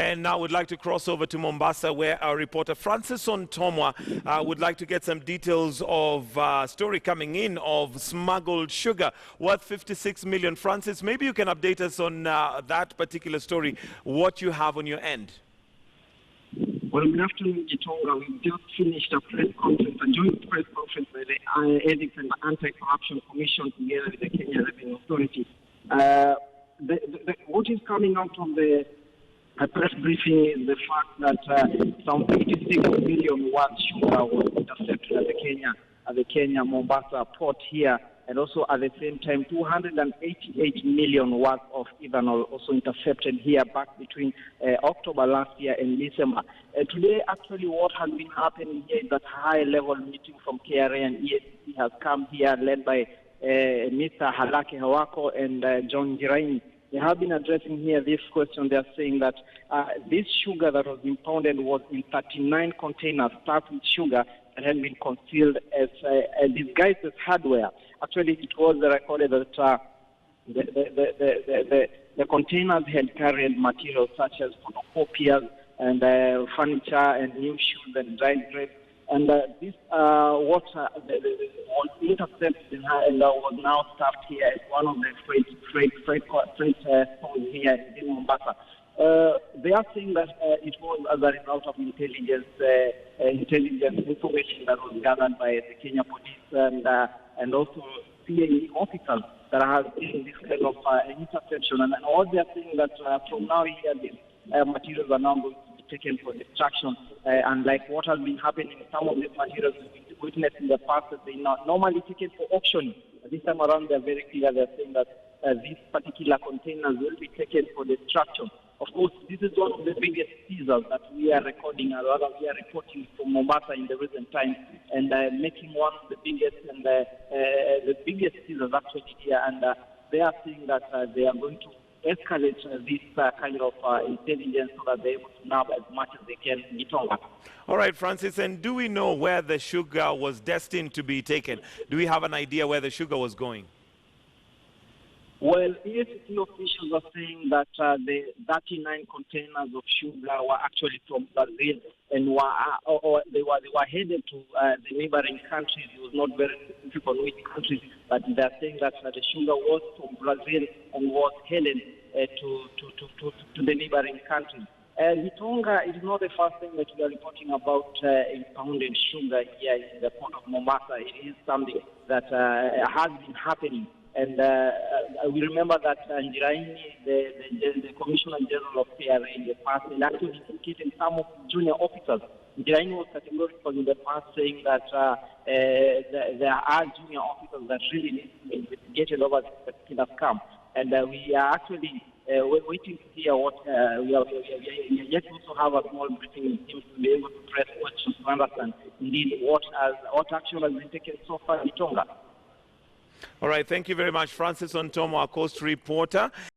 And now we'd like to cross over to Mombasa, where our reporter Francis Ontomwa would like to get some details of a story coming in of smuggled sugar worth 56 million. Francis, maybe you can update us on that particular story, what you have on your end. Well, good afternoon, Gitonga. We just finished a press conference, a joint press conference by the Ethics and Anti-Corruption Commission together with the Kenya Revenue Authority. What is coming out of the press briefing is the fact that some 56 million worth sugar was intercepted at the Kenya Mombasa port here, and also at the same time 288 million worth of ethanol also intercepted here back between October last year and December. Today, actually, what has been happening here is that high-level meeting from KRA and EACC has come here, led by Mr. Halake Hawako and John Giraini. They have been addressing here this question. They are saying that this sugar that was impounded was in 39 containers packed with sugar that had been concealed as disguised as hardware. Actually, it was recorded that the containers had carried materials such as photocopiers and furniture and new shoes and dried grapes. And this water was intercepted and was now staffed here at one of the freight stores here in Mombasa. They are saying that it was as a result of intelligence information that was gathered by the Kenya police and also CAE officers that have seen this kind of interception. And all they are saying that from now here, these materials are now going to be taken for destruction. Unlike what has been happening, some of these materials we witnessed in the past that they not normally taken for auction. This time around, they're very clear. They're saying that these particular containers will be taken for destruction. Of course, this is one of the biggest seizures that we are recording, or rather we are reporting from Mombasa in the recent times, and making one of the biggest and the biggest seizures actually here. And they are saying that they are going to escalate this kind of intelligence so that they're able to nab as much as they can in Tonga. All right, Francis, and do we know where the sugar was destined to be taken? Do we have an idea where the sugar was going? Well, EACC officials are saying that the 39 containers of sugar were actually from Brazil and they were headed to the neighboring countries. It was not very specific on which countries, but they are saying that the sugar was from Brazil and was headed to the neighboring countries. Tonga, it is not the first thing that we are reporting about impounded sugar here in the port of Mombasa. It is something that has been happening. And we remember that Giraini, the Commissioner General of KRA in the past, actually indicated some of the junior officers. Giraini was categorical in the past, saying that there are junior officers that really need to be investigated over this particular scam. And we are actually waiting to hear what we are yet to also have a small briefing with him to be able to press questions to understand indeed what action has been taken so far in Tonga. All right, thank you very much, Francis Ontomwa, our Coast reporter.